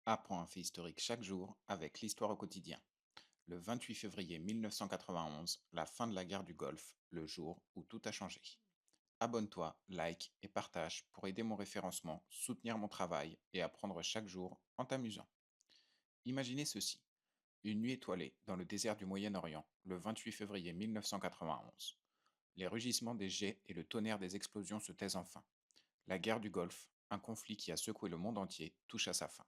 Apprends un fait historique chaque jour avec l'histoire au quotidien. Le 28 février 1991, la fin de la guerre du Golfe, le jour où tout a changé. Abonne-toi, like et partage pour aider mon référencement, soutenir mon travail et apprendre chaque jour en t'amusant. Imaginez ceci. Une nuit étoilée dans le désert du Moyen-Orient, le 28 février 1991. Les rugissements des jets et le tonnerre des explosions se taisent enfin. La guerre du Golfe, un conflit qui a secoué le monde entier, touche à sa fin.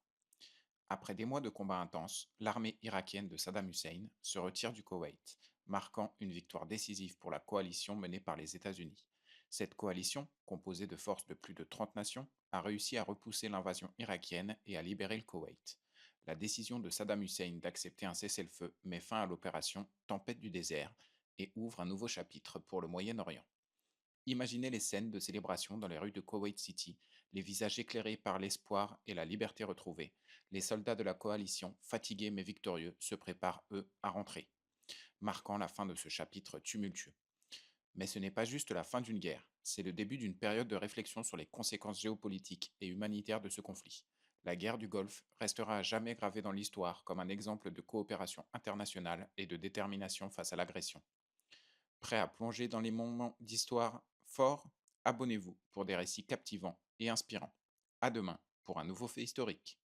Après des mois de combats intenses, l'armée irakienne de Saddam Hussein se retire du Koweït, marquant une victoire décisive pour la coalition menée par les États-Unis. Cette coalition, composée de forces de plus de 30 nations, a réussi à repousser l'invasion irakienne et à libérer le Koweït. La décision de Saddam Hussein d'accepter un cessez-le-feu met fin à l'opération Tempête du désert et ouvre un nouveau chapitre pour le Moyen-Orient. Imaginez les scènes de célébration dans les rues de Kuwait City, les visages éclairés par l'espoir et la liberté retrouvée. Les soldats de la coalition, fatigués mais victorieux, se préparent, eux, à rentrer, marquant la fin de ce chapitre tumultueux. Mais ce n'est pas juste la fin d'une guerre, c'est le début d'une période de réflexion sur les conséquences géopolitiques et humanitaires de ce conflit. La guerre du Golfe restera à jamais gravée dans l'histoire comme un exemple de coopération internationale et de détermination face à l'agression. Prêt à plonger dans les moments d'histoire forts? Abonnez-vous pour des récits captivants et inspirants. À demain pour un nouveau fait historique.